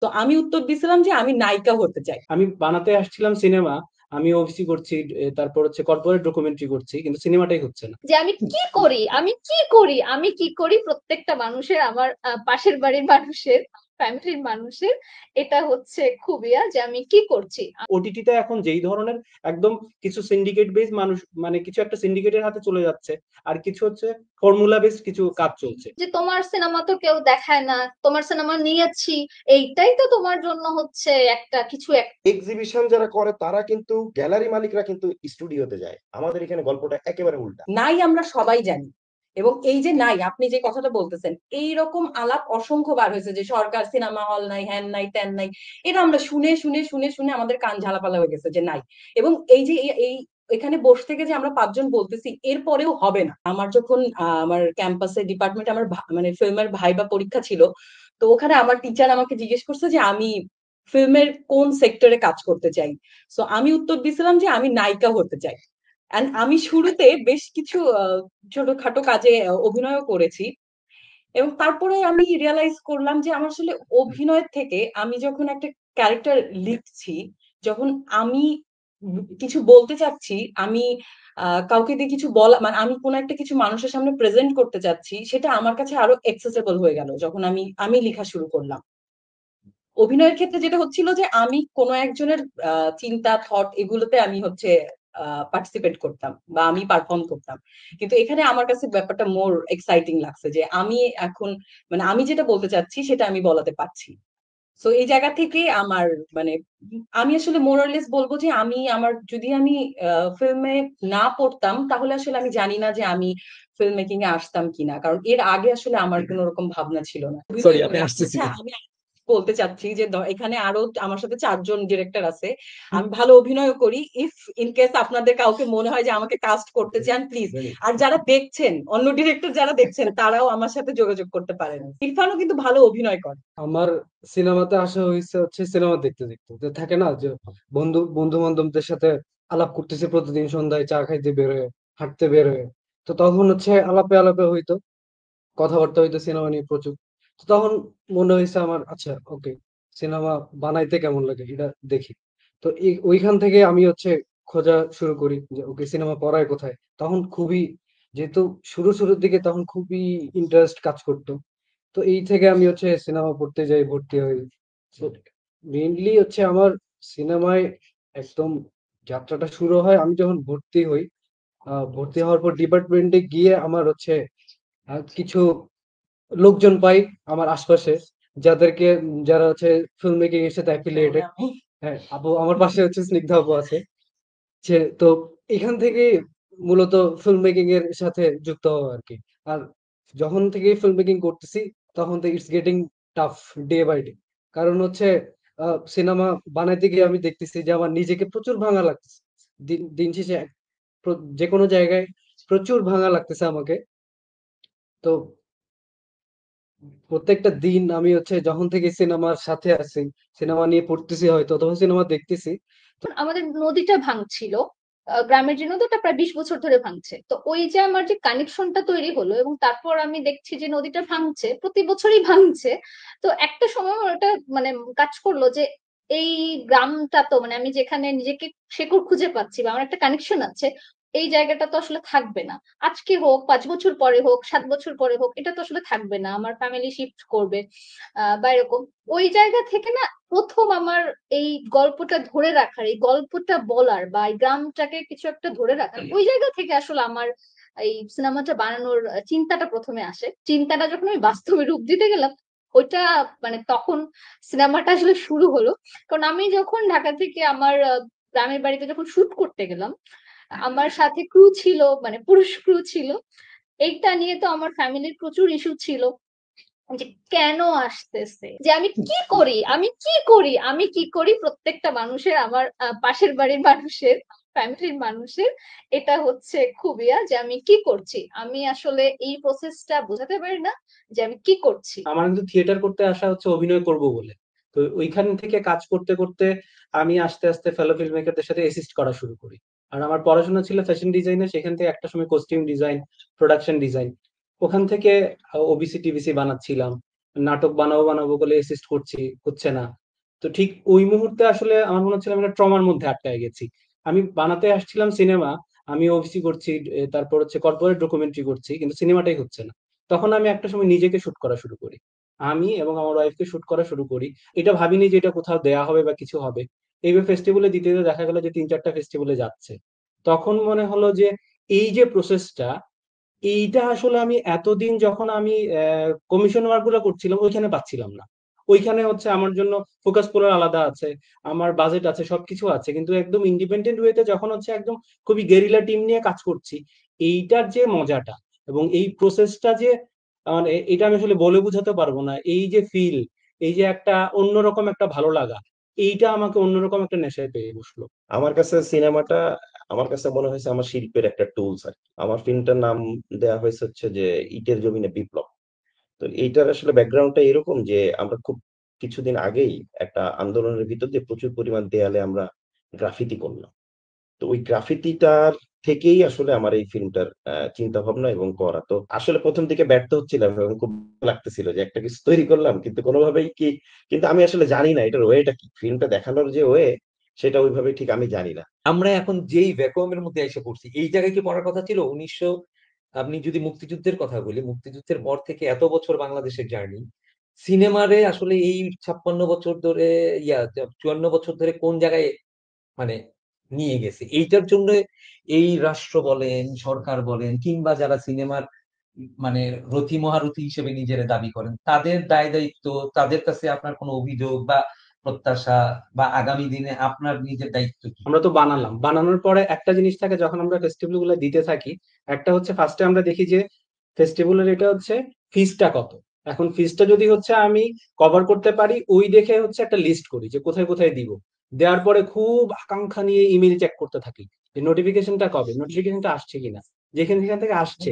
তো আমি উত্তর দিছিলাম যে আমি নায়িকা হতে চাই। আমি বানাতে আসছিলাম সিনেমা, আমি ওবিসি করছি, তারপর হচ্ছে কর্পোরেট ডকুমেন্টারি করছি, কিন্তু সিনেমাটাই হচ্ছে না। যে আমি কি করি, আমি কি করি প্রত্যেকটা মানুষের, আমার পাশের বাড়ির মানুষের, ফ্যামিলির মানুষের, এটা হচ্ছে খুবিয়া যে আমি কি করছি। ওটিটিতে এখন যেই ধরনের একদম কিছু সিন্ডিকেট বেস মানুষ, মানে কিছু একটা সিন্ডিকেটের হাতে চলে যাচ্ছে, আর কিছু হচ্ছে ফর্মুলা বেস কিছু কাজ চলছে। যে তোমার সিনেমা তো কেউ দেখায় না, তোমার সিনেমা নিয়েছি, এইটাই তো তোমার জন্য হচ্ছে একটা কিছু এক্সিবিশন যারা করে তারা কিন্তু, গ্যালারি মালিকরা কিন্তু স্টুডিওতে যায়। আমাদের এখানে গল্পটা একেবারে উল্টা। নাই আমরা সবাই জানি, এবং এই যে নাই আপনি যে কথাটা বলতেছেন, এই রকম আলাপ অসংখ্য বার হয়েছে যে সরকার সিনেমা হল নাই, হ্যান নাই, ত্যান নাই। এটা আমরা শুনে শুনে শুনে শুনে আমাদের কান ঝালাপালা হয়ে গেছে যে নাই। এবং এই যে এই এখানে বসে থেকে যে আমরা পাঁচজন বলতেছি, এরপরেও হবে না। আমার যখন আমার ক্যাম্পাসে ডিপার্টমেন্টে আমার মানে ফিল্মের ভাইবা পরীক্ষা ছিল, তো ওখানে আমার টিচার আমাকে জিজ্ঞেস করছে যে আমি ফিল্মের কোন সেক্টরে কাজ করতে চাই। তো আমি উত্তর দিছিলাম যে আমি নায়িকা হতে চাই। And আমি শুরুতে বেশ কিছু ছোটখাটো কাজে অভিনয়ও করেছি, এবং তারপরে আমি রিয়েলাইজ করলাম যে আমার আসলে অভিনয়ের থেকে আমি যখন একটা ক্যারেক্টার লিখছি, যখন আমি কিছু বলতে চাচ্ছি, আমি কাউকে দিয়ে কিছু বলা, মানে আমি কোনো একটা কিছু মানুষের সামনে প্রেজেন্ট করতে চাচ্ছি, সেটা আমার কাছে আরো এক্সেসেবল হয়ে গেল যখন আমি আমি লেখা শুরু করলাম। অভিনয়ের ক্ষেত্রে যেটা হচ্ছিল যে আমি কোনো একজনের চিন্তা, থট, এগুলোতে আমি হচ্ছে পার্টিসিপেট করতাম বা আমি পারফর্ম করতাম। কিন্তু এখানে আমার কাছে ব্যাপারটা মোর এক্সাইটিং লাগছে যে আমি এখন, মানে আমি যেটা বলতে চাচ্ছি সেটা আমি বলাতে পারছি। তো এই জায়গা থেকে আমার, মানে আমি আসলে মোরালেস বলবো যে আমি আমার, যদি আমি ফিল্মে না পড়তাম তাহলে আসলে আমি জানি না যে আমি ফিল্ম মেকিং এ আসতাম কিনা, কারণ এর আগে আসলে আমার কোনো রকম ভাবনা ছিল না। সরি, অভিনয় আমি করে আসতেছি। আচ্ছা, আমি বলতে চাচ্ছি যে এখানে আরো আমার সাথে চারজন ডিরেক্টর আছে, আমি ভালো অভিনয় করি। ইফ ইন কেস আপনাদের কাউকে মনে হয় যে আমাকে কাস্ট করতে চান, প্লিজ। আর যারা দেখছেন, অন্য ডিরেক্টর যারা দেখছেন, তারাও আমার সাথে যোগাযোগ করতে পারেন। ইরফানও কিন্তু ভালো অভিনয় করে। আমার সিনেমাতে আসা হয়েছে হচ্ছে সিনেমা দেখতে দেখতে, যে থাকে না যে বন্ধু বন্ধু বান্ধবদের সাথে আলাপ করতেছে প্রতিদিন সন্ধ্যায় চা খাইতে বেরোয়, হাঁটতে বেরোয়। তো তখন হচ্ছে আলাপে আলাপে হইতো, কথাবার্তা হইতো সিনেমা নিয়ে প্রচুর। তো তখন মনে হয়েছে আমার, আচ্ছা ওকে, সিনেমা বানাইতে কেমন লাগে এটা দেখি। তো ওইখান থেকে আমি হচ্ছে খোঁজা শুরু করি যে ওকে সিনেমা পড়ায় কোথায়। তখন খুবই, যেহেতু শুরুর দিকে তখন খুবই ইন্টারেস্ট কাজ করতো। তো এই থেকে আমি হচ্ছে সিনেমা পড়তে যাই, ভর্তি হই। মেইনলি হচ্ছে আমার সিনেমায় একদম যাত্রাটা শুরু হয় আমি যখন ভর্তি হই। ভর্তি হওয়ার পর ডিপার্টমেন্টে গিয়ে আমার হচ্ছে কিছু লোকজন পাই আমার আশপাশে, যারা হচ্ছে ফিল্ম মেকিং এর সাথে অ্যাফিলিয়েটেড। হ্যাঁ, আপু আমার পাশে হচ্ছে স্নিগ্ধা আপু আছে। তো এখান থেকে মূলত ফিল্ম মেকিং এর সাথে যুক্ত হওয়া আর কি। আর যখন থেকে ফিল্ম মেকিং করতেছি তখন থেকে it's getting tough day by day. কারণ হচ্ছে সিনেমা বানাইতে গিয়ে আমি দেখতেছি যে আমার নিজেকে প্রচুর ভাঙা লাগতেছে। দিন দিন শেষে যে কোনো জায়গায় প্রচুর ভাঙা লাগতেছে আমাকে। তো প্রত্যেকটা দিন আমি হচ্ছে যখন থেকে সিনেমার সাথে আছি, সিনেমা নিয়ে পড়তেছি হয়তো অথবা সিনেমা দেখতেছি। আমাদের নদীটা ভাঙছিল, গ্রামের যে নদীটা প্রায় 20 বছর ধরে ভাঙছে, তো ওই যে আমার যে কানেকশনটা তৈরি হলো, এবং তারপর আমি দেখছি যে নদীটা ভাঙছে, প্রতি বছরই ভাঙছে। তো একটা সময় আমার ওটা মানে কাজ করলো যে এই গ্রামটা তো, মানে আমি যেখানে নিজেকে শেকড় খুঁজে পাচ্ছি বা আমার একটা কানেকশন আছে, এই জায়গাটা তো আসলে থাকবে না। আজকে হোক, 5 বছর পরে হোক, 7 বছর পরে হোক, এটা তো আসলে থাকবে না, আমার ফ্যামিলি শিফট করবে বা এরকম। ওই জায়গা থেকে না, প্রথম আমার এই গল্পটা ধরে রাখার, এই গল্পটা বলার বা এই গ্রামটাকে কিছু একটা ধরে রাখার, ওই জায়গা থেকে আসলে আমার এই সিনেমাটা বানানোর চিন্তাটা প্রথমে আসে। চিন্তাটা যখন আমি বাস্তবে রূপ দিতে গেলাম, ওইটা মানে তখন সিনেমাটা আসলে শুরু হলো। কারণ আমি যখন ঢাকা থেকে আমার গ্রামের বাড়িতে যখন শুট করতে গেলাম, আমার সাথে ক্রু ছিল, মানে পুরুষ ক্রু ছিল। এইটা নিয়ে তো আমার ফ্যামিলির প্রচুর ইস্যু ছিল যে কেন আসতেছে, যে আমি কি করি প্রত্যেকটা মানুষের, আমার পাশের বাড়ির মানুষের, ফ্যামিলির মানুষের, এটা হচ্ছে খুবিয়া যে আমি কি করছি। আমি আসলে এই প্রসেসটা বোঝাতে পারি না যে আমি কি করছি। আমার কিন্তু থিয়েটার করতে আসা হচ্ছে অভিনয় করব বলে। তো ওইখান থেকে কাজ করতে করতে আমি আস্তে আস্তে ফেলো ফিল্ম মেকারদের সাথে অ্যাসিস্ট করা শুরু করি। আর আমার পড়াশোনা ছিল ফ্যাশন ডিজাইনে, সেখান থেকে একটা সময় কস্টিউম ডিজাইন, প্রোডাকশন ডিজাইন, ওখান থেকে ওবিসি টিভিসি বানাচ্ছিলাম। নাটক বানাবো বানাবো বলে অ্যাসিস্ট করছি, হচ্ছে না। তো ঠিক ওই মুহূর্তে আসলে আমার মনে হচ্ছিল আমি একটা ট্রমার মধ্যে আটকায় গেছি। আমি বানাতে আসছিলাম সিনেমা, আমি ওবিসি করছি, তারপর হচ্ছে কর্পোরেট ডকুমেন্টারি করছি, কিন্তু সিনেমাটাই হচ্ছে না। তখন আমি একটা সময় নিজেকে শুট করা শুরু করি, আমি এবং আমার ওয়াইফকে শুট করা শুরু করি। এটা ভাবিনি যে এটা কোথাও দেয়া হবে বা কিছু হবে। এইভাবে ফেস্টিভ্যালে দিতে দিতে দেখা গেল যে 3-4টা ফেস্টিভ্যালে যাচ্ছে। তখন মনে হলো যে এই যে প্রসেসটা, এইটা আসলে আমি এতদিন যখন আমি কমিশন ওয়ার্ক গুলো করছিলাম ওইখানে পাচ্ছিলাম না। ওইখানে হচ্ছে আমার জন্য ফোকাস পুলার আলাদা আছে, আমার বাজেট আছে, সবকিছু আছে, কিন্তু একদম ইন্ডিপেন্ডেন্ট ওয়েতে যখন হচ্ছে একদম খুবই গেরিলা টিম নিয়ে কাজ করছি, এইটার যে মজাটা এবং এই প্রসেসটা যে মানে এটা আমি আসলে বলে বোঝাতে পারবো না। এই যে ফিল, এই যে একটা অন্যরকম একটা ভালো লাগা, এইটা আমাকে অন্যরকম একটা নেশায় পেয়ে বসলো। আমার কাছে সিনেমাটা, আমার কাছে মনে হয়েছে আমার শিল্পের একটা টুলস আর কি। আমার ফিল্মটার নাম দেওয়া হয়েছে হচ্ছে যে ইটের জমিনে বিপ্লব। তো এইটার আসলে ব্যাকগ্রাউন্ডটা এরকম যে আমরা খুব কিছুদিন আগেই একটা আন্দোলনের ভিতর দিয়ে প্রচুর পরিমাণ দেয়ালে আমরা গ্রাফিতি করলাম। তো ওই গ্রাফিতিটার থেকেই আসলে আমার এই ফিল্মটার চিন্তা ভাবনা এবং করা। তো আসলে প্রথম দিকে ব্যর্থ হচ্ছিলাম এবং খুব লাগতেছিল যে একটা কিছু তৈরি করলাম কিন্তু কোনোভাবেই কি, কিন্তু আমি আসলে জানি না এটার ওয়েটা কি, ফিল্মটা দেখানোর যে ওয়ে সেটা ওইভাবে ঠিক আমি জানি না। আমরা এখন যেই ভ্যাকুয়ামের মধ্যে এসে পড়ছি, এই জায়গায় কি পড়ার কথা ছিল? আপনি যদি মুক্তিযুদ্ধের কথা বলি, মুক্তিযুদ্ধের পর থেকে এত বছর বাংলাদেশের জার্নি, সিনেমারে আসলে এই 56 বছর ধরে, 54 বছর ধরে কোন জায়গায় মানে নিয়ে গেছে, এইটার জন্য এই রাষ্ট্র বলেন, সরকার বলেন, কিংবা যারা সিনেমার মানে রথী মহারথী হিসেবে নিজেরা দাবি করেন, তাদের দায় দায়িত্ব, তাদের কাছে আপনার কোনো অভিযোগ বা প্রত্যাশা, বা আগামী দিনে আপনার নিজের দায়িত্ব কি? আমরা তো বানালাম, বানানোর পরে একটা জিনিস থাকে যখন আমরা ফেস্টিভ্যাল গুলো দিতে থাকি, একটা হচ্ছে ফার্স্টে আমরা দেখি যে ফেস্টিভ্যালের এটা হচ্ছে ফিসটা কত। এখন ফিসটা যদি হচ্ছে আমি কভার করতে পারি ওই দেখে হচ্ছে একটা লিস্ট করি যে কোথায় কোথায় দিব। দেওয়ার পরে খুব আকাঙ্ক্ষা নিয়ে ইমেল চেক করতে থাকি যে নোটিফিকেশনটা কবে, নোটিফিকেশনটা আসছে কিনা, যেখান যেখান থেকে আসছে।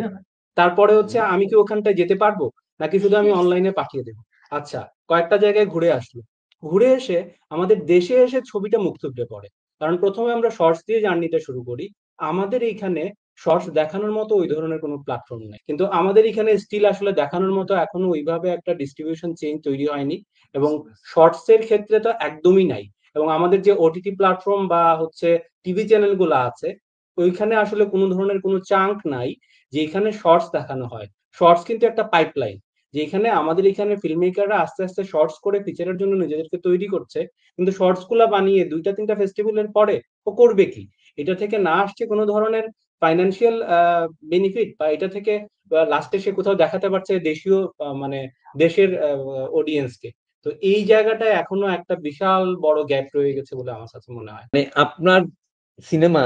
তারপরে হচ্ছে আমি কি ওখানটায় যেতে পারবো নাকি শুধু আমি অনলাইনে পাঠিয়ে দেবো। আচ্ছা, কয়েকটা জায়গায় ঘুরে আসলো, ঘুরে এসে আমাদের দেশে এসে ছবিটা মুখ থুবড়ে পড়ে। কারণ প্রথমে আমরা শর্টস দিয়ে জার্নিটা শুরু করি। আমাদের এইখানে শর্টস দেখানোর মতো ওই ধরনের কোনো প্ল্যাটফর্ম নেই, কিন্তু আমাদের এখানে স্টিল আসলে দেখানোর মতো এখনো ওইভাবে একটা ডিস্ট্রিবিউশন চেইন তৈরি হয়নি, এবং শর্টস এর ক্ষেত্রে তো একদমই নাই। এবং আমাদের যে ওটিটি প্ল্যাটফর্ম বা হচ্ছে টিভি চ্যানেল গুলো আছে, ওইখানে আসলে কোনো ধরনের কোনো চাঙ্ক নাই যে এখানে শর্টস দেখানো হয়। শর্টস কিন্তু একটা পাইপলাইন, যেখানে আমাদের এখানে ফিল্ম মেকাররা আস্তে আস্তে শর্টস করে ফিচারের জন্য নিজেদেরকে তৈরি করছে, কিন্তু শর্টস গুলা বানিয়ে 2-3টা ফেস্টিভ্যালের পরে ও করবে কি? এটা থেকে না আসছে কোনো ধরনের ফাইন্যান্সিয়াল বেনিফিট, বা এটা থেকে লাস্টে সে কোথাও দেখাতে পারছে দেশীয় মানে দেশের অডিয়েন্সকে। তো এই জায়গাটায় এখনো একটা বিশাল বড় গ্যাপ রয়ে গেছে বলে আমার কাছে মনে হয়। মানে আপনার সিনেমা,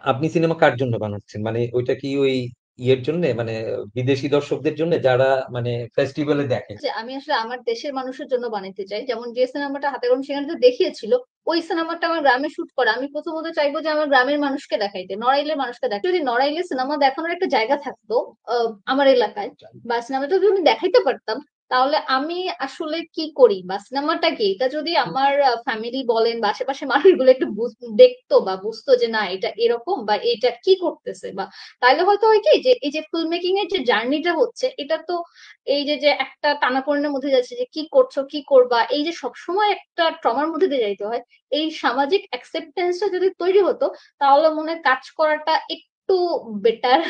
আপনি সিনেমা কার জন্য বানাচ্ছেন? মানে ওইটা কি ওই ইয়ের জন্য, মানে বিদেশি দর্শকদের জন্য যারা মানে ফেস্টিভ্যালে দেখেন? যে আমি আসলে আমার দেশের মানুষের জন্য বানাতে চাই। যেমন যে সিনেমাটা হাতে কলমে সেখানে তো দেখিয়েছিল, ওই সিনেমাটা আমার গ্রামে শুট করা। আমি প্রথমত চাইবো যে আমার গ্রামের মানুষকে দেখাইতে, নড়াইলের মানুষকে দেখাই। যদি নড়াইলে সিনেমা দেখানোর একটা জায়গা থাকতো আমার এলাকায়, বা সিনেমাটা যদি আমি দেখাইতে পারতাম, তাহলে আমি আসলে কি করি বা সিনেমাটা কি, এটা যদি আমার ফ্যামিলি বলেন বা আশেপাশের মানুষগুলো একটু দেখতো বা বুঝতো যে না এটা এরকম বা এটা কি করতেছে, বা তাইলে হয়তো হয় কি যে এই যে ফিল্ম মেকিং এর যে জার্নিটা হচ্ছে, এটা তো এই যে যে একটা টানাপোড়েনের মধ্যে যাচ্ছে যে কি করছো কি করবা, এই যে সবসময় একটা ট্রমার মধ্যে দিয়ে যাইতে হয়, এই সামাজিক অ্যাকসেপ্টেন্সটা যদি তৈরি হতো, তাহলে মনে হয় কাজ করাটা একটু বেটার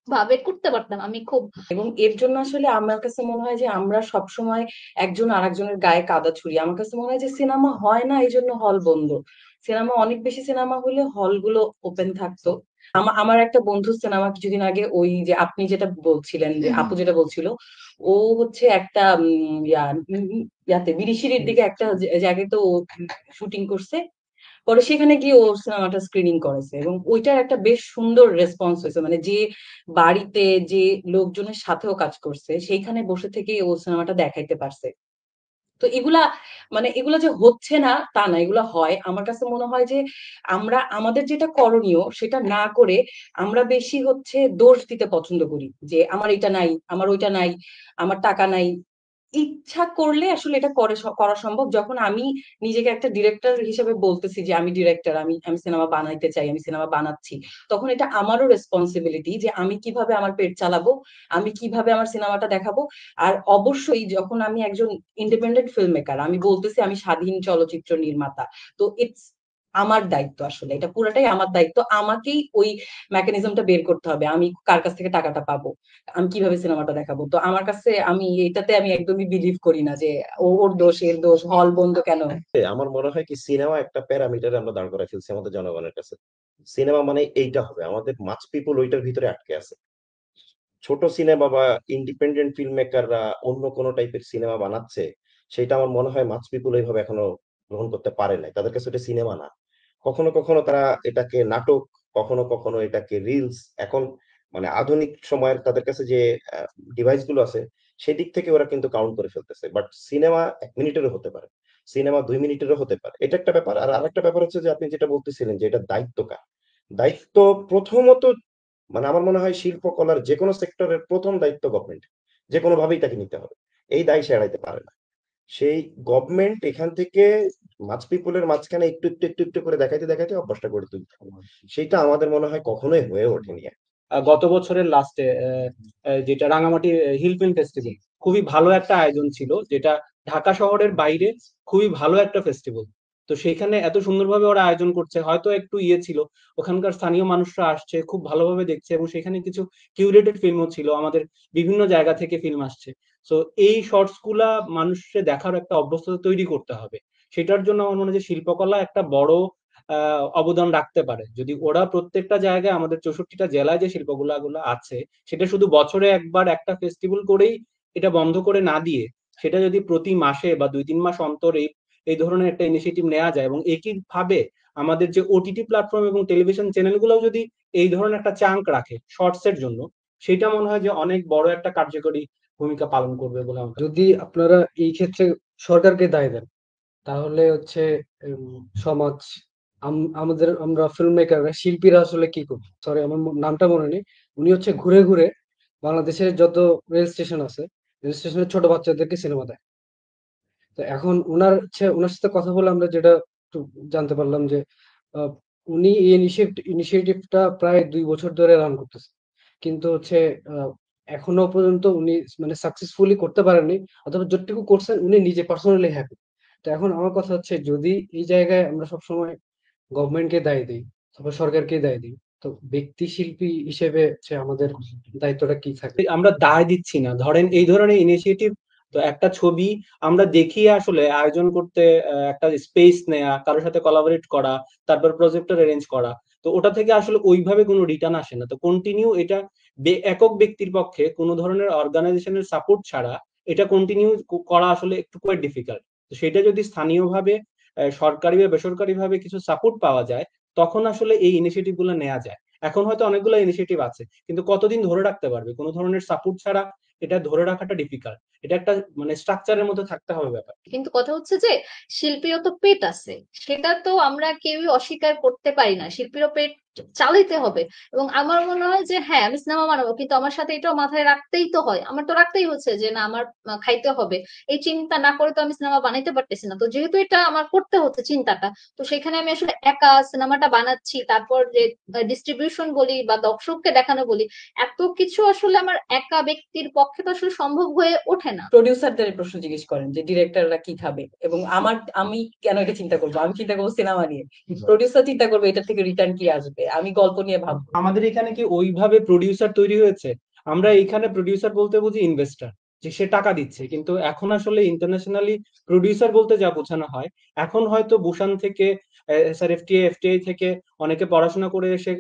ভাবে করতে পারতাম আমি খুব। এবং এর জন্য আসলে আমার কাছে মনে হয় যে আমরা সবসময় একজন আরেকজনের গায়ে কাদা ছুড়ি। আমার কাছে মনে হয় যে সিনেমা হয় না এই জন্য হল বন্ধ। সিনেমা অনেক বেশি সিনেমা হলে হলগুলো ওপেন থাকতো। আমার একটা বন্ধু সিনেমা কিছুদিন আগে, ওই যে আপনি যেটা বলছিলেন, যে আপু যেটা বলছিল, ও হচ্ছে একটা ইয়াতে বিরিশিরির দিকে একটা জায়গায় তো শুটিং করছে। পরে সেখানে গিয়ে ও সিনেমাটা স্ক্রিনিং করেছে এবং ওইটার একটা বেশ সুন্দর রেসপন্স হয়েছে। মানে যে বাড়িতে যে লোকজনের সাথেও কাজ করছে সেইখানে বসে থেকে ও সিনেমাটা দেখাইতে পারছে। তো এগুলা মানে এগুলা যে হচ্ছে না তা না, এগুলা হয়। আমার কাছে মনে হয় যে আমরা আমাদের যেটা করণীয় সেটা না করে আমরা বেশি হচ্ছে দোষ দিতে পছন্দ করি, যে আমার এটা নাই, আমার ওইটা নাই, আমার টাকা নাই। ইচ্ছা করলে আসলে এটা করা সম্ভব। যখন আমি নিজেকে একটা ডিরেক্টর হিসেবে বলতেছি যে আমি ডিরেক্টর, আমি আমি সিনেমা বানাইতে চাই, আমি সিনেমা বানাচ্ছি, তখন এটা আমারও রেসপন্সিবিলিটি যে আমি কিভাবে আমার পেট চালাবো, আমি কিভাবে আমার সিনেমাটা দেখাবো। আর অবশ্যই যখন আমি একজন ইন্ডিপেন্ডেন্ট ফিল্ম মেকার, আমি বলতেছি আমি স্বাধীন চলচ্চিত্র নির্মাতা, তো ইটস আমার দায়িত্ব, আসলে এটা পুরোটাই আমার দায়িত্ব। আমাকেই ওই মেকানিজমটা বের করতে হবে, আমি কার কাছ থেকে টাকাটা পাবো, আমি কিভাবে সিনেমাটা দেখাবো। তো আমার কাছে, আমি এটাতে আমি একদমই বিলিভ করি না যে ওর দোষ, এর দোষ, হল বন্ধ কেন। আমার মনে হয় কি সিনেমা একটা প্যারামিটারে আমরা দাঁড় করাই ফেলছি আমাদের জনগণের কাছে। সিনেমা মানে এইটা হবে, আমাদের মাছ পিপল ওইটার ভিতরে আটকে আছে। ছোট সিনেমা বা ইন্ডিপেন্ডেন্ট ফিল্ম মেকাররা অন্য কোনো টাইপের সিনেমা বানাচ্ছে, সেটা আমার মনে হয় মাছ পিপল এইভাবে এখনো গ্রহণ করতে পারে নাই। তাদের কাছে এটা সিনেমা না। কখনো কখনো তারা এটাকে নাটক, কখনো কখনো এটাকে রিলস, এখন মানে আধুনিক সময়ের তাদের কাছে যে ডিভাইস গুলো আছে সেদিক থেকে ওরা কিন্তু কাউন্ট করে ফেলতেছে। বাট সিনেমা 1 মিনিটেরও হতে পারে, সিনেমা 2 মিনিটেরও হতে পারে, এটা একটা ব্যাপার। আর আরেকটা ব্যাপার হচ্ছে যে আপনি যেটা বলতেছিলেন যে এটা দায়িত্ব কার। দায়িত্ব প্রথমত, মানে আমার মনে হয় শিল্পকলার যে কোনো সেক্টরের প্রথম দায়িত্ব গভর্নমেন্ট, যে কোনো ভাবেই তাকে নিতে হবে। এই দায় সে এড়াইতে পারে না। সেই গভর্নমেন্ট এখান থেকে মাছ পিপলের মাঝখানে একটু একটু একটু একটু করে দেখাইতে দেখাইতে অভ্যাসটা করে তুলতে হবে। সেটা আমাদের মনে হয় কখনোই হয়ে ওঠেনি। গত বছরের লাস্টে যেটা রাঙামাটি হিল ফিল্ম ফেস্টিভ্যাল, খুবই ভালো একটা আয়োজন ছিল, যেটা ঢাকা শহরের বাইরে খুবই ভালো একটা ফেস্টিভ্যাল। তো সেখানে এত সুন্দরভাবে ওরা আয়োজন করছে, হয়তো একটু ইয়ে ছিল, ওখানকার স্থানীয় মানুষরা আসছে, খুব ভালোভাবে দেখছে, এবং সেখানে কিছু কিউরেটেড ফিল্মও ছিল, আমাদের বিভিন্ন জায়গা থেকে ফিল্ম আসছে। তো এই শর্টস গুলা মানুষের দেখার একটা অভ্যস্ততা তৈরি করতে হবে। সেটার জন্য আমার মনে হয় যে শিল্পকলা একটা বড় অবদান রাখতে পারে, যদি ওরা প্রত্যেকটা জায়গায়, আমাদের 64টা জেলায় যে শিল্পকলা গুলো আছে, সেটা শুধু বছরে একবার একটা ফেস্টিভ্যাল করেই এটা বন্ধ করে না দিয়ে, সেটা যদি প্রতি মাসে বা 2-3 মাস অন্তর এই এই ধরনের একটা ইনিশিয়েটিভ নেওয়া যায়, এবং একই ভাবে আমাদের যে ওটিটি প্ল্যাটফর্ম এবং টেলিভিশন চ্যানেলগুলোও যদি এই ধরনের একটা চাঙ্ক রাখে শর্টস এর জন্য, সেটা মনে হয় যে অনেক বড় একটা কার্যকরী ভূমিকা পালন করবে বলে আমার কাছে। যদি আপনারা এই ক্ষেত্রে সরকারকে দায় দেন, তাহলে হচ্ছে সমাজ, আমাদের আমরা ফিল্ম মেকাররা, শিল্পীরা আসলে কি করব? সরি, আমার নামটা মনে নেই। উনি হচ্ছে ঘুরে ঘুরে বাংলাদেশের যত রেল স্টেশন আছে, রেল স্টেশনের ছোট বাচ্চাদেরকে সিনেমা দেয়। তো এখন ওনার সাথে কথা বলে আমরা যেটা একটু জানতে পারলাম যে আহ, উনি এই ইনিশিয়েটিভটা প্রায় 2 বছর ধরে রান করতেছে, কিন্তু হচ্ছে আহ, এখনো পর্যন্ত উনি মানে সাকসেসফুলি করতে পারেননি, অথবা যতটুকু করছেন উনি নিজে পার্সোনালি হ্যাপি। তো এখন আমার কথা হচ্ছে, যদি এই জায়গায় আমরা সবসময় গভর্নমেন্টকে দায় দিই, তারপর সরকারকে দায় দিই, তো ব্যক্তি শিল্পী হিসেবে হচ্ছে আমাদের দায়িত্বটা কি থাকে? আমরা দায় দিচ্ছি না, ধরেন এই ধরনের ইনিশিয়েটিভ, তো একটা ছবি আমরা দেখিয়ে আসলে আয়োজন করতে, একটা স্পেস নেয়া, কারোর সাথে কোলাবোরেট করা, তারপর প্রজেক্টর অ্যারেঞ্জ করা, তো ওটা থেকে আসলে ওইভাবে কোনো রিটার্ন আসে না। তো কন্টিনিউ এটা একক ব্যক্তির পক্ষে কোনো ধরনের অর্গানাইজেশনের সাপোর্ট ছাড়া এটা কন্টিনিউ করা আসলে একটু কোয়াইট ডিফিকাল্ট। তো সেটা যদি স্থানীয়ভাবে সরকারি বা বেসরকারি ভাবে কিছু সাপোর্ট পাওয়া যায়, তখন আসলে এই ইনিশিয়েটিভ গুলো নেওয়া যায়। এখন হয়তো অনেকগুলো ইনিশিয়েটিভ আছে, কিন্তু কতদিন ধরে রাখতে পারবে? কোনো ধরনের সাপোর্ট ছাড়া এটা ধরে রাখাটা ডিফিকাল্ট। এটা একটা মানে স্ট্রাকচারের মধ্যে থাকতে হবে ব্যাপার। কিন্তু কথা হচ্ছে যে শিল্পীরও তো পেট আছে, সেটা তো আমরা কেউই অস্বীকার করতে পারি না, শিল্পীরও পেট চালাইতে হবে। এবং আমার মনে হয় যে হ্যাঁ, আমি সিনেমা বানাবো, কিন্তু আমার সাথে এটাও মাথায় রাখতেই তো হয়, আমার তো রাখতেই হচ্ছে যে না, আমার খাইতে হবে। এই চিন্তা না করে তো আমি সিনেমা বানাইতে পারতেছি না। তো যেহেতু এটা আমার করতে হচ্ছে চিন্তাটা, তো সেখানে আমি আসলে একা সিনেমাটা বানাচ্ছি, তারপর যে ডিস্ট্রিবিউশন বলি বা দর্শককে দেখানো বলি, এত কিছু আসলে আমার একা ব্যক্তির পক্ষে তো আসলে সম্ভব হয়ে ওঠে না। প্রডিউসারদের এই প্রশ্ন জিজ্ঞেস করেন যে ডিরেক্টররা কি খাবে, এবং আমি কেন এটা চিন্তা করবো? আমি চিন্তা করবো সিনেমা নিয়ে, প্রডিউসার চিন্তা করবে এটা থেকে রিটার্ন কি আসবে, আমি গল্প নিয়ে ভাববো। আমাদের এখানে কি ওইভাবে প্রডিউসার তৈরি হয়েছে? আমরা এখানে প্রডিউসার বলতে বুঝি ইনভেস্টর, যে সে টাকা দিচ্ছে, কিন্তু এখন আসলে ইন্টারন্যাশনালি প্রডিউসার বলতে যা বোঝানো হয়, এখন হয়তো বুসান থেকে, স্যার এফটিআই থেকে অনেকে পড়াশোনা করে এসে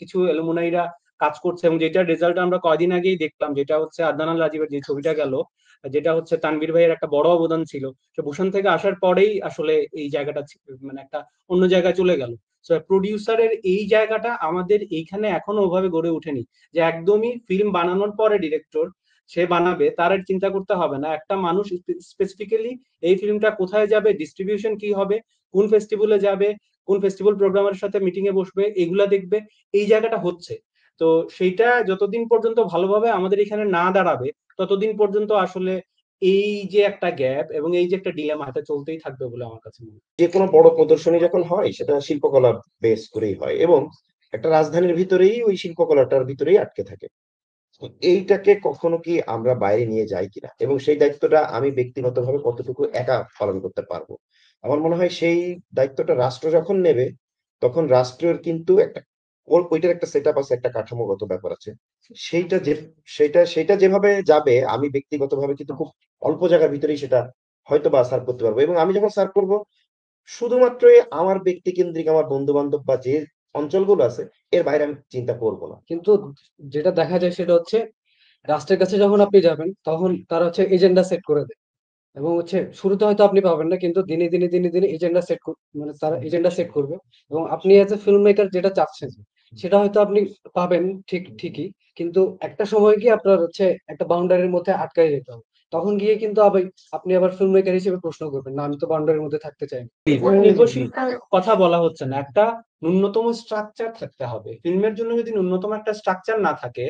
কিছু এলুমনাইরা কাজ করছে, এবং যেটার রেজাল্ট আমরা কয়দিন আগেই দেখলাম, যেটা হচ্ছে আদনান আল রাজীবের যে ছবিটা গেল, যেটা হচ্ছে তানভীর ভাইয়ের একটা বড় অবদান ছিল, সে বুসান থেকে আসার পরেই আসলে এই জায়গাটা মানে একটা অন্য জায়গায় চলে গেল। প্রডিউসারের এই জায়গাটা আমাদের এইখানে এখনো ওভাবে গড়ে ওঠেনি, যে একদমই ফিল্ম বানানোর পরে ডিরেক্টর সে বানাবে, তার আর চিন্তা করতে হবে না। একটা মানুষ স্পেসিফিক্যালি এই ফিল্মটা কোথায় যাবে, ডিস্ট্রিবিউশন কি হবে, কোন ফেস্টিভ্যালে যাবে, কোন ফেস্টিভ্যাল প্রোগ্রামের সাথে মিটিং এ বসবে, এগুলা দেখবে, এই জায়গাটা হচ্ছে। তো সেইটা যতদিন পর্যন্ত ভালোভাবে আমাদের এখানে না দাঁড়াবে, ততদিন পর্যন্ত আসলে এই যে একটা গ্যাপ এবং এই যে একটা ডিলেমা, এটা চলতেই থাকবে বলে আমার কাছে মনে হয়। যে কোনো বড় প্রদর্শনী যখন হয় সেটা শিল্পকলা বেস করেই হয় এবং একটা রাজধানীর ভিতরেই ওই শিল্পকলাটার ভিতরেই আটকে থাকে। তো এইটাকে কখনো কি আমরা বাইরে নিয়ে যাই কিনা এবং সেই দায়িত্বটা আমি ব্যক্তিগতভাবে কতটুকু একা পালন করতে পারবো। আমার মনে হয় সেই দায়িত্বটা রাষ্ট্র যখন নেবে তখন রাষ্ট্রের কিন্তু একটা ওইটার একটা সেট আপ আছে, একটা কাঠামোগত ব্যাপার আছে। সেইটা যে সেটা যেভাবে যাবে আমি ব্যক্তিগতভাবে কিন্তু খুব অল্প জায়গার ভিতরেই সেটা হয়তো বা সার্ভ করতে পারবো এবং আমি যখন সার্ভ করবো শুধুমাত্র আমার ব্যক্তি কেন্দ্রিক আমার বন্ধু বান্ধব বা যে অঞ্চলগুলো আছে এর বাইরে আমি চিন্তা করবো না। কিন্তু যেটা দেখা যায় সেটা হচ্ছে রাষ্ট্রের কাছে যখন আপনি যাবেন তখন তারা হচ্ছে এজেন্ডা সেট করে দেয় এবং হচ্ছে শুরুতে হয়তো আপনি পাবেন না, কিন্তু দিনে দিনে দিনে দিনে এজেন্ডা সেট মানে তারা এজেন্ডা সেট করবে এবং আপনি এজ এ ফিল্ম মেকার যেটা চাচ্ছেন সেটা হয়তো আপনি পাবেন ঠিকই, কিন্তু একটা সময় গিয়ে আপনার হচ্ছে একটা বাউন্ডারির মধ্যে আটকাই যেতে হবে। তখন গিয়ে কিন্তু আবার আপনি আবার ফিল্ম মেকার হিসেবে প্রশ্ন করবেন, না আমি তো বাউন্ডারির মধ্যে থাকতে চাই না। নির্ভরশীলতার কথা বলা হচ্ছে না, একটা ন্যূনতম স্ট্রাকচার থাকতে হবে। ফিল্মের জন্য যদি ন্যূনতম একটা স্ট্রাকচার না থাকে,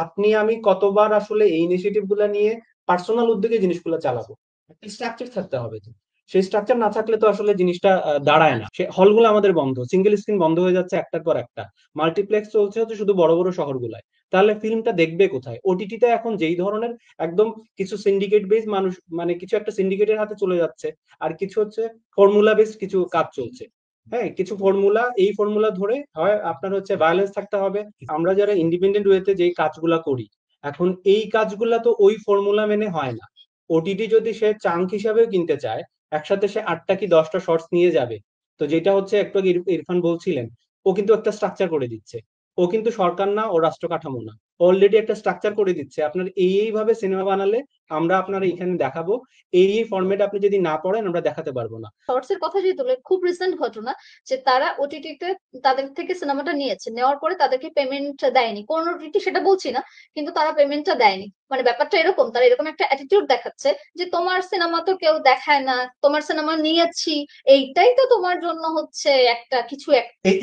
আপনি আমি কতবার আসলে এই ইনিশিয়েটিভ গুলা নিয়ে পার্সোনাল উদ্যোগে জিনিসগুলো চালাবো? একটা স্ট্রাকচার থাকতে হবে। তো সেই স্ট্রাকচার না থাকলে তো আসলে জিনিসটা দাঁড়ায় না। সে হলগুলো আমাদের বন্ধ, সিঙ্গেল স্ক্রিন বন্ধ হয়ে যাচ্ছে একটার পর একটা, মাল্টিপ্লেক্স চলছে হচ্ছে শুধু বড় বড় শহরগুলায়। তাহলে ফিল্মটা দেখবে কোথায়? ওটিটিতে এখন যেই ধরনের একদম কিছু সিন্ডিকেট বেস মানুষ, মানে কিছু একটা সিন্ডিকেটের হাতে চলে যাচ্ছে, আর কিছু হচ্ছে ফর্মুলা বেসড কিছু কাজ চলছে। হ্যাঁ, কিছু ফর্মুলা, এই ফর্মুলা ধরে হয় আপনার হচ্ছে ভায়োলেন্স থাকতে হবে। আমরা যারা ইন্ডিপেন্ডেন্ট ওয়েতে যেই কাজগুলা করি, এখন এই কাজগুলা তো ওই ফর্মুলা মেনে হয় না। ওটিটি যদি সে চাঙ্ক হিসাবেও কিনতে চায়, একসাথে সে 8টা কি 10টা শর্টস নিয়ে যাবে। তো যেটা হচ্ছে একটু আগে ইরফান বলছিলেন, ও কিন্তু একটা স্ট্রাকচার করে দিচ্ছে। ও কিন্তু সরকার না, ও রাষ্ট্র কাঠামো না, অলরেডি একটা স্ট্রাকচার করে দিচ্ছে। আপনার এইভাবে সিনেমা বানালে আমরা আপনার এখানে দেখাবো, এই ফরম্যাট আপনি যদি না পড়েন আমরা দেখাতে পারবো না। শর্টস এর কথা যদি তোলে, খুব রিসেন্ট ঘটনা যে তারা ওটিটিতে তাদের থেকে সিনেমাটা নিয়েছে, নেওয়ার পরে তাদেরকে পেমেন্ট দেয়নি। কোন ওটিটি সেটা বলছি না, কিন্তু তারা পেমেন্টটা দেয়নি। মানে ব্যাপারটা এরকম, তারা এরকম একটা অ্যাটিটিউড দেখাচ্ছে যে তোমার সিনেমা তো কেউ দেখায় না, তোমার সিনেমা নিয়েছি, এইটাই তো তোমার জন্য হচ্ছে একটা কিছু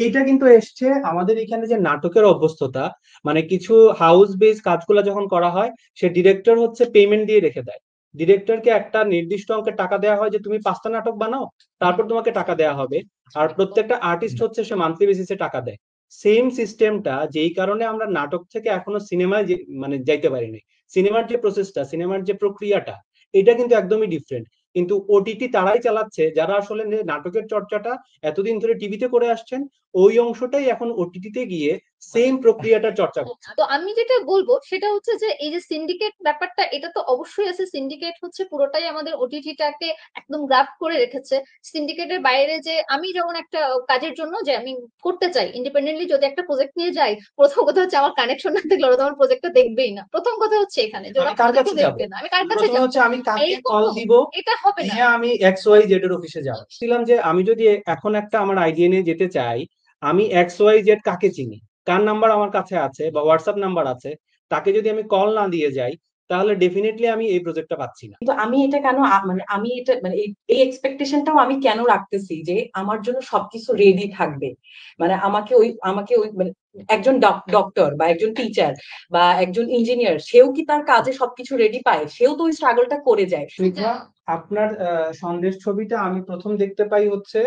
এইটা কিন্তু এসছে আমাদের এখানে যে নাটকের অভ্যস্ততা, মানে কিছু হাউস বেস কাজগুলো যখন করা হয়, সে ডিরেক্টর হচ্ছে পেমেন্ট দিয়ে রেখে দেয়। ডিরেক্টরকে একটা নির্দিষ্ট অঙ্কের টাকা দেওয়া হয় যে তুমি 5টা নাটক বানাও, তারপর তোমাকে টাকা দেওয়া হবে। আর প্রত্যেকটা আর্টিস্ট হচ্ছে সে মান্থলি বেসিসে টাকা দেয়। সেম সিস্টেমটা, যেই কারণে আমরা নাটক থেকে এখনো সিনেমায় মানে যাইতে পারিনি। সিনেমার যে প্রসেসটা, সিনেমার যে প্রক্রিয়াটা, এটা কিন্তু একদমই ডিফারেন্ট। কিন্তু ওটিটি তারাই চালাচ্ছে যারা আসলে নাটকের চর্চাটা এতদিন ধরে টিভিতে করে আসছেন, ওই অংশটাই এখন ওটিটিতে গিয়ে সেম প্রক্রিয়াটার চর্চা করছে। তো আমি যেটা বলবো সেটা হচ্ছে যে এই যে সিন্ডিকেট ব্যাপারটা, এটা তো অবশ্যই আছে। সিন্ডিকেট হচ্ছে পুরোটাই আমাদের ওটিটিটাকে একদম গ্রাব করে রেখেছে। সিন্ডিকেটের বাইরে যে আমি যেমন একটা কাজের জন্য যে আমি করতে চাই ইন্ডিপেন্ডেন্টলি, যদি একটা প্রজেক্ট নিয়ে যাই, প্রথম কথা হচ্ছে আমার কানেকশন না থাকলে ওরা তো আমার প্রজেক্টটা দেখবেই না। প্রথম কথা হচ্ছে এখানে যে ওরা আমি কার কাছে প্রজেক্টও যাব? দেখবে না, আমি কার কাছে প্রথমে যাবো? হচ্ছে আমি কাকে এই কল কোনো, দিব, এটা হবে না। দিয়ে আমি এক্স ওয়াই জেড এর অফিসে যাব। ছিলাম যে আমি যদি এখন একটা আমার আইডিয়া নিয়ে যেতে চাই, আমি এক্স ওয়াই জেড কাকে চিনি, কার নাম্বার আমার কাছে আছে বা হোয়াটসঅ্যাপ নাম্বার আছে, তাকে যদি আমি কল না দিয়ে যাই, তাহলে ডেফিনেটলি আমি এই প্রজেক্টটা পাচ্ছি না। কিন্তু আমি এটা কেন মানে আমি এটা মানে এই এক্সপেকটেশনটাও আমি কেন রাখতেছি যে আমার জন্য সবকিছু রেডি থাকবে। মানে আমাকে ওই মানে একজন ডক্টর বা একজন টিচার বা একজন ইঞ্জিনিয়ার, সেও কি তার কাজে সবকিছু রেডি পায়? সেও তো ওই স্ট্রাগলটা করে যায়। স্নিগ্ধা, আপনার সন্দেশ ছবিটা আমি প্রথম দেখতে পাই হচ্ছে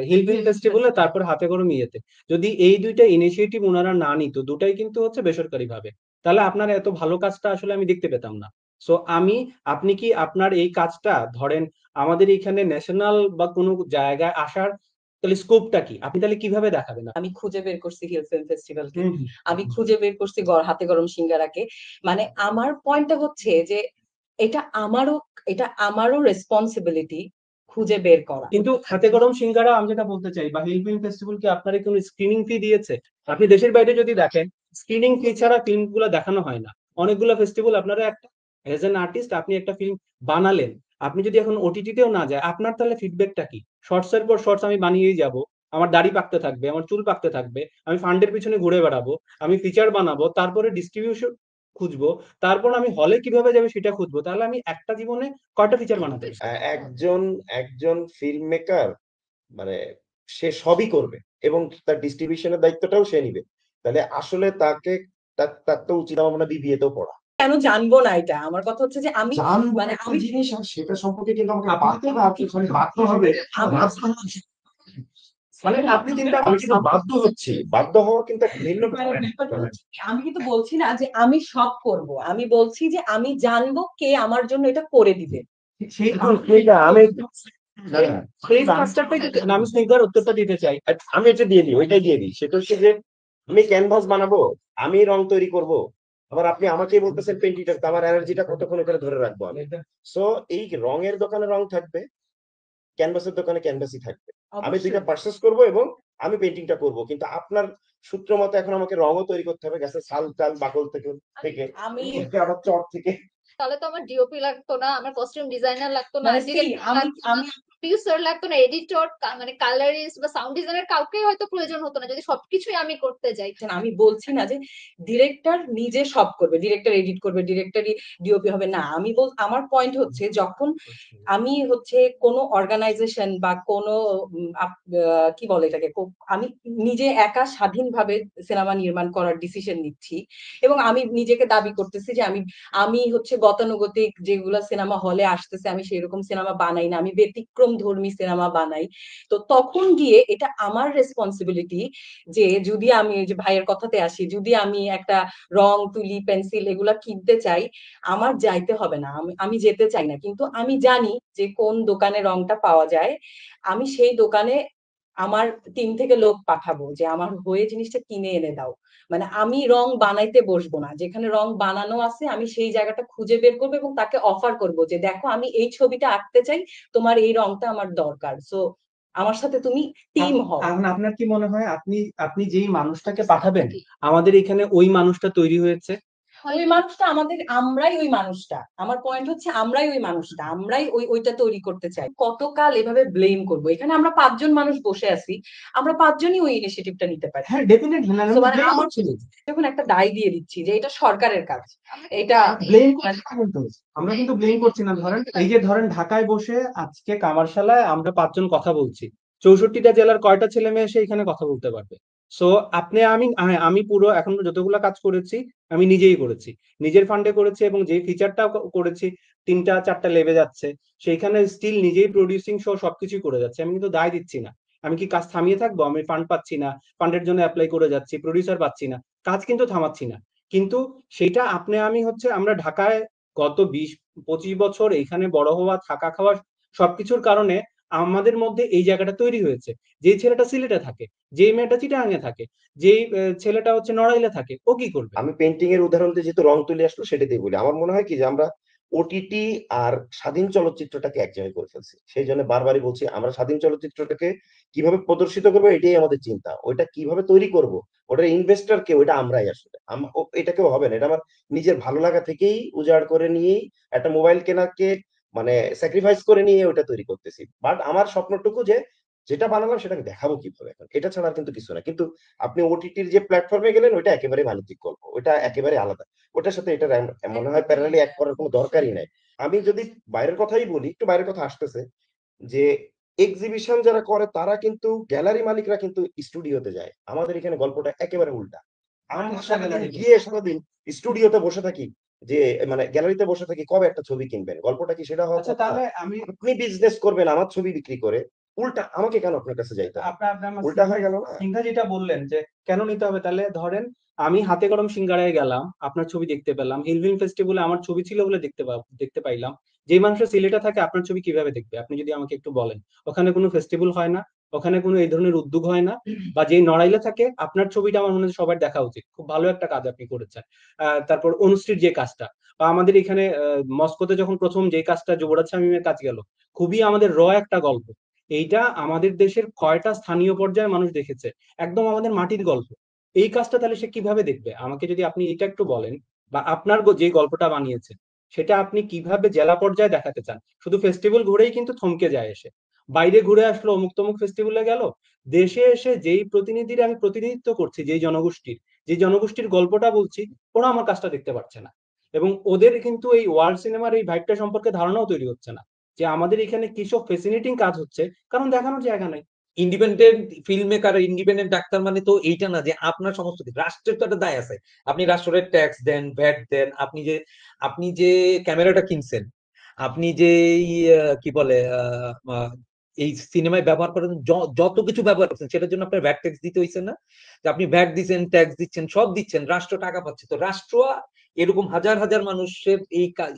হিল ফিল্ম ফেস্টিভ্যালে, তারপর হাতে গরম ইয়েতে। যদি এই দুইটা ইনিশিয়েটিভ ওনারা না নিত, দুটাই কিন্তু হচ্ছে বেসরকারি ভাবে, তাহলে আপনার এত ভালো কাজটা আসলে আমি দেখতে পেতাম না। সো আপনি কি আপনার এই কাজটা ধরেন আমাদের এখানে ন্যাশনাল বা কোনো জায়গায় আসার তাহলে স্কোপটা কি, আপনি তাহলে কিভাবে দেখাবেন? আমি খুঁজে বের করছি হিল ফিল্ম ফেস্টিভ্যালকে, হুম, হুম। আমি খুঁজে বের করছি হাতে গরম সিঙ্গারাকে। মানে আমার পয়েন্টটা হচ্ছে যে এটা আমারও এটা আমারও রেসপন্সিবিলিটি খুঁজে বের করা। কিন্তু হাতে গরম সিঙ্গারা আমি যেটা বলতে চাই, বা হিল ফিল্ম ফেস্টিভ্যাল কি আপনার কোনো স্ক্রিনিং ফি দিয়েছে? আপনি দেশের বাইরে যদি দেখেন, স্ক্রিনিং ফি ছাড়া ফিল্ম গুলো দেখানো হয় না। অনেকগুলো ফেস্টিভ্যাল আপনারা একটা এজ এন আর্টিস্ট আপনি একটা ফিল্ম বানালেন, আপনি যদি এখন ওটিটিতেও না যায়, আপনার তাহলে ফিডব্যাকটা কি? শর্টস এর পর শর্টস আমি বানিয়েই যাব, আমার দাড়ি পাকতে থাকবে, আমার চুল পাকতে থাকবে, আমি ফান্ডের পিছনে ঘুরে বেড়াবো, আমি ফিচার বানাবো, তারপরে ডিস্ট্রিবিউশন খুঁজবো, তারপর আমি হলে কিভাবে যাবে সেটা খুঁজবো। তাহলে আমি একটা জীবনে কয়টা ফিচার বানাতে পারি? একজন একজন ফিল্ম মেকার মানে সে সবই করবে এবং তার ডিস্ট্রিবিউশনের দায়িত্বটাও সে নিবে। তাহলে আসলে তাকে তার তো উচিত আমার মনে হয় বিবিএ তেও পড়া। কেন জানবো না এটা? আমার কথা হচ্ছে যে আমি জানবো মানে একটা আমি জিনিস আর সেটা সম্পর্কে কিন্তু আমাকে আপনি বাধ্য তো না, আপনি খালি বাধ্য হবে আমি মানে আপনি চিন্তা আমি কিন্তু বাধ্য হচ্ছি। বাধ্য হওয়া কিন্তু একটা ভিন্ন আমি কিন্তু বলছি না যে আমি সব করব, আমি বলছি যে আমি জানবো কে আমার জন্য এটা করে দিবে। সেই সেইটা আমি সেই স্ট্রাকচারটাই আমি স্নিগ্ধার উত্তরটা দিতে চাই। আমি এটা দিয়ে দিই, ওইটাই দিয়ে দিই। সেটা হচ্ছে যে আমি ক্যানভাস বানাবো, আমি রং তৈরি করব, আবার আপনি আমাকেই বলতেছেন পেন্টিংটা, আমার এনার্জিটা কতক্ষণ ওখানে ধরে রাখবো আমি। সো এই রঙের দোকানে রং থাকবে, ক্যানভাসের দোকানে ক্যানভাসই থাকবে। আমি দুইটা অবশ্যই পারচেস করব এবং আমি পেন্টিংটা করব, কিন্তু আপনার সূত্র মতো এখন আমাকে রঙও তৈরি করতে হবে, গাছের ছাল টাল বাকল থেকে থেকে আমি আবার চট থেকে। তাহলে তো আমার ডিওপি লাগতো না, আমার কস্টিউম ডিজাইনার লাগতো না, মানে see, ডিরেক্টর আমি লাগতো না, আমি প্রডিউসার লাগতো না, এডিটর, মানে কালারিস্ট বা সাউন্ড ডিজাইনার কাউকে হয়তো প্রয়োজন হতো না যদি সবকিছুই আমি করতে যাই। আমি বলছি না যে ডিরেক্টর নিজে সব করবে, ডিরেক্টর এডিট করবে, ডিরেক্টরই ডিওপি হবে না। আমার পয়েন্ট হচ্ছে যখন আমি হচ্ছে কোনো অর্গানাইজেশন বা কোনো কি বলে এটাকে, আমি নিজে একা স্বাধীনভাবে সিনেমা নির্মাণ করার ডিসিশন নিচ্ছি এবং আমি নিজেকে দাবি করতেছি যে আমি আমি হচ্ছে গতানুগতিক যেগুলো সিনেমা হলে আসতেছে আমি সেরকম সিনেমা বানাই না, আমি ব্যতিক্রম ধর্মী সিনেমা বানাই। তো তখন গিয়ে এটা আমার রেসপন্সিবিলিটি যে যদি আমি ওই যে ভাইয়ের কথাতে আসি, যদি আমি একটা রং তুলি পেন্সিল এগুলা কিনতে চাই, আমার যাইতে হবে না, আমি যেতে চাই না, কিন্তু আমি জানি যে কোন দোকানে রংটা পাওয়া যায়। আমি সেই দোকানে আমার টিম থেকে লোক পাঠাবো যে আমার হয়ে জিনিসটা কিনে এনে দাও। মানে আমি রং বানাইতে বসবো না, যেখানে রং বানানো আছে আমি সেই জায়গাটা খুঁজে বের করবো এবং তাকে অফার করব যে দেখো আমি এই ছবিটা আঁকতে চাই, তোমার এই রংটা আমার দরকার, সো আমার সাথে তুমি টিম হও। এখন আপনার কি মনে হয় আপনি আপনি যেই মানুষটাকে পাঠাবেন আমাদের এখানে ওই মানুষটা তৈরি হয়েছে? ওই মানুষটা আমাদের, আমরাই ওই মানুষটা, আমার পয়েন্ট হচ্ছে আমরাই ওই মানুষটা, আমরাই ওইটা তৈরি করতে চাই। কতকাল এভাবে ব্লেম করবো? এখানে আমরা 5 জন মানুষ বসে আছি, আমরা 5 জনই ওই ইনিশিয়েটিভটা নিতে পারি। হ্যাঁ ডেফিনেটলি না, So মানে ব্লেম আমার করছি না। যখন একটা দায় দিয়ে দিচ্ছি যে এটা সরকারের কাজ, এটা ব্লেম করছি না কিন্তু, আমরা কিন্তু ব্লেম করছি না। ধরেন এই যে ধরেন ঢাকায় বসে আজকে কামারশালায় আমরা 5 জন কথা বলছি, 64টা জেলার কয়টা ছেলে মেয়ে এসে এখানে কথা বলতে পারবে? সো আপনি আমি পুরো এখন যতগুলো কাজ করেছি আমি নিজেই করেছি, নিজের ফান্ডে করেছি, এবং যে ফিচারটা করেছি 3টা 4টা লেবে যাচ্ছে, সেইখানে স্টিল নিজেই প্রডিউসিং সহ সবকিছুই করে যাচ্ছে। আমি কিন্তু দায় দিচ্ছি না। আমি কি কাজ থামিয়ে থাকবো? আমি ফান্ড পাচ্ছি না, ফান্ডের জন্য অ্যাপ্লাই করে যাচ্ছি, প্রডিউসার পাচ্ছি না, কাজ কিন্তু থামাচ্ছি না। কিন্তু সেটা আমি হচ্ছে আমরা ঢাকায় গত 20-25 বছর এখানে বড় হওয়া, থাকা খাওয়া সবকিছুর কারণে আমাদের মধ্যে এই জায়গাটা তৈরি হয়েছে। যেই ছেলেটা সিলেটে থাকে, যেই মেয়েটা চিটাগাঙে থাকে, যেই ছেলেটা হচ্ছে নড়াইলে থাকে, ও কি করবে? আমি পেন্টিং এর উদাহরণ দিয়ে যেহেতু রং তুলে আসলো সেটা দিয়ে বলি, আমার মনে হয় কি যে আমরা ওটিটি আর স্বাধীন চলচ্চিত্রটাকে এক জায়গায় করে ফেলছি। সেই জন্য বারবারই বলছি আমরা স্বাধীন চলচ্চিত্রটাকে কিভাবে প্রদর্শিত করবো এটাই আমাদের চিন্তা, ওইটা কিভাবে তৈরি করব, ওটার ইনভেস্টর কে, ওইটা আমরাই আসলে এটা কেউ হবে না। এটা আমার নিজের ভালো লাগা থেকেই উজাড় করে নিয়েই একটা মোবাইল কেনাকে মানে স্যাক্রিফাইস করে নিয়ে ওটা তৈরি করতেছি। বাট আমার স্বপ্নটুকু যে যেটা বানালাম সেটা আমি দেখাবো কিভাবে, এখন এটা ছাড়া আর কিন্তু কিছু না। কিন্তু আপনি ওটিটির যে প্ল্যাটফর্মে গেলেন ওইটা একেবারে বাণিজ্যিক গল্প, ওইটা একেবারে আলাদা, ওটার সাথে এটা মনে হয় প্যারালালি এক করার কোনো দরকারই নাই। আমি যদি বাইরের কথাই বলি, একটু বাইরের কথা আসতেছে, যে এক্সিবিশন যারা করে তারা কিন্তু গ্যালারি মালিকরা কিন্তু স্টুডিওতে যায়, আমাদের এখানে গল্পটা একেবারে উল্টা। আমরা সারাদিন গিয়ে সারাদিন স্টুডিওতে বসে থাকি, যে মানে গ্যালারিতে বসে থাকি কবে একটা ছবি কিনবেন, গল্পটা কি সেটা হওয়ার আচ্ছা কথা? তাহলে আপনি বিজনেস করবেন আমার ছবি বিক্রি করে, উল্টা আমাকে কেন আপনার কাছে যাইতে হবে? আপনার উল্টা হয়ে গেল না? সিংহা যেটা বললেন যে কেন নিতে হবে, তাহলে ধরেন আমি হাতে কলম সিঙ্গারায় গেলাম, আপনার ছবি দেখতে পেলাম, হিল ফিল্ম ফেস্টিভ্যালে আমার ছবি ছিল বলে দেখতে পাইলাম। যে মানুষ সিলেটে থাকে আপনার ছবি কিভাবে দেখবে আপনি যদি আমাকে একটু বলেন? ওখানে কোনো ফেস্টিভ্যাল হয় না, ওখানে কোনো এই ধরনের উদ্যোগ হয় না। বা যে নড়াইলে থাকে আপনার ছবিটা আমার মনে হয় সবার দেখা উচিত, খুব ভালো একটা কাজ আপনি করেছেন। তারপর অনুশ্রীর যে কাজটা, বা আমাদের এখানে মস্কোতে যখন প্রথম যে কাজটা যুবরাজ শামীমের কাজ গেল, খুবই আমাদের একটা গল্প। এইটা আমাদের দেশের কয়টা স্থানীয় পর্যায়ে মানুষ দেখেছে, একদম আমাদের মাটির গল্প। এই কাজটা তাহলে সে কিভাবে দেখবে? আমাকে যদি আপনি এটা একটু বলেন, বা আপনার যে গল্পটা বানিয়েছেন সেটা আপনি কিভাবে জেলা পর্যায়ে দেখাতে চান? শুধু ফেস্টিভ্যাল ঘুরেই কিন্তু থমকে যায় এসে, বাইরে ঘুরে আসলো, অমুক তমুক ফেস্টিভ্যালে গেল, দেশে এসে যেই প্রতিনিধিরা আমি প্রতিনিধিত্ব করছি, যে জনগোষ্ঠীর গল্পটা বলছি, ওরা আমার কাজটা দেখতে পাচ্ছে না। এবং ওদের কিন্তু এই ওয়ার্ল্ড সিনেমার এই ভাইবটা সম্পর্কে ধারণাও তৈরি হচ্ছে না যে আমাদের এখানে কিসব ফ্যাসিনেটিং কাজ হচ্ছে, কারণ দেখানোর জায়গা নাই। Independent film maker, independent doctor মানে তো এইটা না যে আপনার সমস্ত কিছু, রাষ্ট্রের তো একটা দায় আছে। আপনি রাষ্ট্রের ট্যাক্স দেন, ভ্যাট দেন, আপনি যে ক্যামেরাটা কিনছেন, আপনি যে কি বলে এই সিনেমায় ব্যবহার করেন, যত কিছু ব্যবহার করছেন সেটার জন্য আপনার ভ্যাট ট্যাক্স দিতে হয়েছে না? যে আপনি ভ্যাট দিচ্ছেন, ট্যাক্স দিচ্ছেন, সব দিচ্ছেন, রাষ্ট্র টাকা পাচ্ছে। তো রাষ্ট্র এরকম হাজার হাজার মানুষের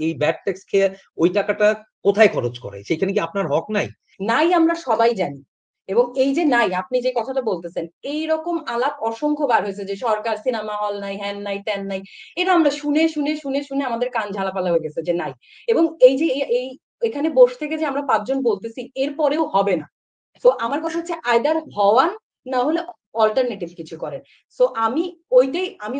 এই ভ্যাট ট্যাক্স খেয়ে ওই টাকাটা কোথায় খরচ করে? সেখানে কি আপনার হক নাই? নাই, আমরা সবাই জানি। এবং এই যে নাই, আপনি যে কথাটা বলতেছেন, এইরকম আলাপ অসংখ্য বার হয়েছে যে সরকার সিনেমা হল নাই, হ্যান নাই, ত্যান নাই। এটা আমরা শুনে শুনে শুনে শুনে আমাদের কান ঝালাপালা হয়ে গেছে যে নাই। এবং এই যে এই এখানে বসে থেকে যে আমরা 5 জন বলতেছি, এরপরেও হবে না। তো আমার কথা হচ্ছে আইদার হওয়ান, না হলে অল্টারনেটিভ কিছু করেন। সো আমি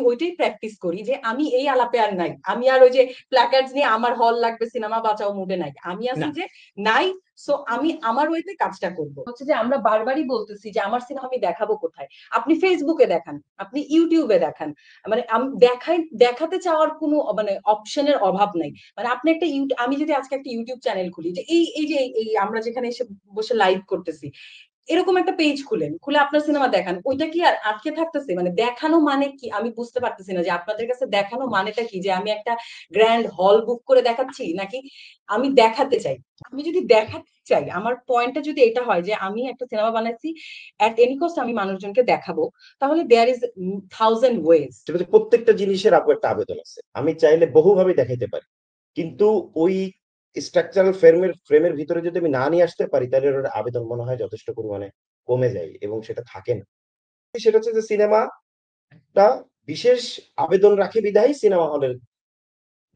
ওইটাই প্র্যাকটিস করি যে আমি এই আলাপে আর নাই। আমি আর ওই যে প্ল্যাকার্ডস নিয়ে আমার হল লাগবে, সিনেমা বাঁচাও মুডে নাই। আমি আছি না। যে নাই। সো আমি আমার ওইতে কাজটা করব। হচ্ছে যে আমরা বারবারই বলতেছি যে আমার সিনেমা আমি দেখাবো কোথায়? আপনি ফেসবুকে দেখান, আপনি ইউটিউবে দেখান। মানে দেখাতে চাওয়ার কোনো মানে অপশনের অভাব নাই। মানে আপনি একটা আমি যদি আজকে একটা ইউটিউব চ্যানেল খুলি, যে এই আমরা যেখানে এসে বসে লাইভ করতেছি, এরকম একটা পেজ খুলে আপনার সিনেমা দেখান, ওইটা কি আর আটকে থাকতেছে? মানে দেখানো মানে কি আমি বুঝতে পারতেছি না যে আপনাদের কাছে দেখানো মানেটা কি? যে আমি একটা গ্র্যান্ড হল বুক করে দেখাচ্ছি, নাকি আমি দেখাতে চাই? আমি যদি দেখাতে চাই, আমার পয়েন্টটা যদি এটা হয় যে আমি একটা সিনেমা বানাচ্ছি, এট এনি কস্ট আমি মানুষজনকে দেখাবো, তাহলে দেয়ার ইজ 1000 ওয়েজ। সেটা হচ্ছে প্রত্যেকটা জিনিসের আপু একটা আবেদন আছে। আমি চাইলে বহুভাবে দেখাইতে পারি, কিন্তু ওই স্ট্রাকচারাল ফ্রেমের ভিতরে যদি আমি না নিয়ে আসতে পারি, তাহলে ওর আবেদন মনে হয় যথেষ্ট পরিমাণে কমে যায় এবং সেটা থাকে না। সেটা হচ্ছে যে সিনেমাটা বিশেষ আবেদন রাখে বিধায় সিনেমা হলের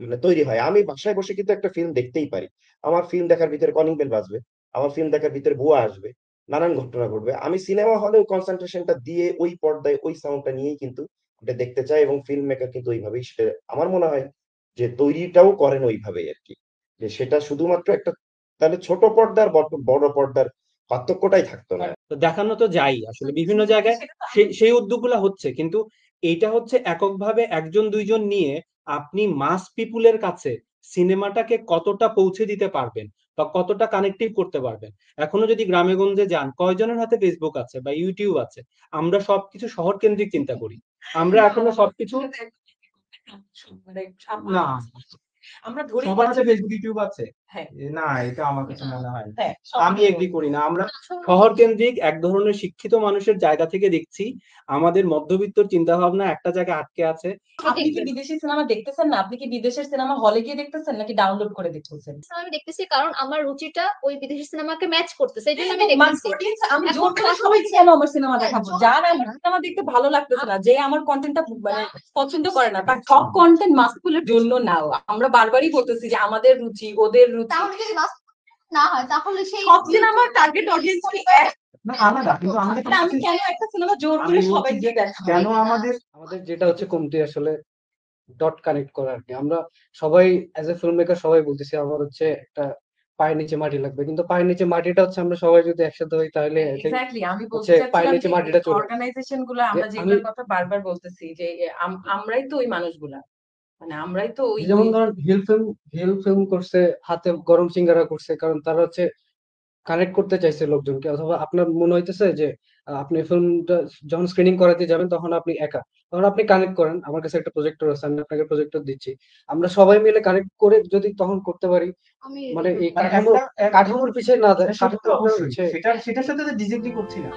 মানে তৈরি হয়। আমি বাসায় বসে কিন্তু একটা ফিল্ম দেখতেই পারি। আমার ফিল্ম দেখার ভিতরে কলিং বেল বাজবে, আমার ফিল্ম দেখার ভিতরে বুয়া আসবে, নানান ঘটনা ঘটবে। আমি সিনেমা হলে ওই কনসেন্ট্রেশনটা দিয়ে ওই পর্দায় ওই সাউন্ডটা নিয়েই কিন্তু ওটা দেখতে চাই, এবং ফিল্ম মেকার কিন্তু ওইভাবেই সেটা আমার মনে হয় যে তৈরিটাও করেন ওইভাবেই আর কি। যে সেটা শুধুমাত্র একটা, তাহলে ছোট পর্দার বড় পর্দার পার্থক্যটাই থাকতো না। তো দেখানো তো যাই আসলে বিভিন্ন জায়গায়, সেই উদ্যোগগুলো হচ্ছে, কিন্তু এইটা হচ্ছে এককভাবে একজন দুইজন নিয়ে আপনি মাস পিপুলের কাছে সিনেমাটাকে কতটা পৌঁছে দিতে পারবেন বা কতটা কানেক্টিভ করতে পারবেন। এখনো যদি গ্রামে গঞ্জে যান, কয়জনের হাতে ফেসবুক আছে বা ইউটিউব আছে? আমরা সবকিছু শহর কেন্দ্রিক চিন্তা করি। আমরা এখনো সবকিছু মানে না, আমরা ধরি সবার হাতে ফেসবুক ইউটিউব আছে। হ্যাঁ, না, এটা আমার কাছে মনে হয় না। হ্যাঁ, আমি এগ্রি করি না। আমরা শহর কেন্দ্রিক এক ধরনের শিক্ষিত মানুষের জায়গা থেকে দেখছি, আমাদের মধ্যবিত্ত চিন্তা ভাবনা একটা জায়গায় আটকে আছে। আপনি কি বিদেশি সিনেমা দেখতেছেন না? আপনি কি বিদেশের সিনেমা হলে গিয়ে দেখতেছেন নাকি ডাউনলোড করে দেখতেছেন? আমি দেখতেছি কারণ আমার রুচিটা ওই বিদেশি সিনেমাকে ম্যাচ করতেছে, এই জন্য আমি দেখতেছি। আমি এখন জোর করে কথা সবাইকে হচ্ছে- কেন আমার সিনেমা দেখাবো? যার আমার সিনেমা দেখতে ভালো লাগতেছে না, যে আমার কন্টেন্টটা মানে পছন্দ করে না, তার সব কন্টেন্ট মাসকুলের জন্য নাও। আমরা বারবারই বলতেছি যে আমাদের রুচি ওদের রুচি। তাহলে যদি মাস না হয় তাহলে সেই সব সিনেমার টার্গেট অডিয়েন্স কি এক? না, আলাদা, কিন্তু আমাদের না, আমি কেন একটা সিনেমা জোর করে আমি বলছি সবাইকে যে দেখাবো? কেন আমাদের আমাদের যেটা হচ্ছে কমতি আসলে ডট কানেক্ট করা আর কি। আমরা সবাই অ্যাজ এ ফিল্ম মেকার সবাই বলতেছি আমার হচ্ছে একটা পায়ের নিচে মাটি লাগবে, কিন্তু পায়ের নিচে মাটিটা হচ্ছে আমরা সবাই যদি একসাথে হই তাহলে I think এক্স্যাক্টলি, আমি বলতে হচ্ছে পায়ের চাচ্ছিলাম নিচে যে মাটিটা চলে। অর্গানাইজেশন গুলো, যে আমরা আমি যেগুলোর কথা বারবার বলতেছি যে আমরাই তো ওই মানুষগুলা, মানে আমরাই তো ওই যেমন ধরেন হিল ফিল্ম করছে, হাতে গরম সিঙ্গারা করছে, কারণ তারা হচ্ছে কানেক্ট করতে চাইছে লোকজনকে। অথবা আপনার মনে হইতেছে যে আপনি ফিল্মটা যখন স্ক্রিনিং করাতে যাবেন তখন আপনি একা, তখন আপনি কানেক্ট করেন, আমার কাছে একটা প্রজেক্টর আছে, আমি আপনাকে প্রজেক্টর দিচ্ছি, আমরা সবাই মিলে কানেক্ট করে যদি তখন করতে পারি, আমি মানে এই মানে কাঠামোর পিছিয়ে না দেয়, সেটা সত্যি কাঠামোর অবশ্যই, হচ্ছে সেটার সাথে ডিসএগ্রি করছি না।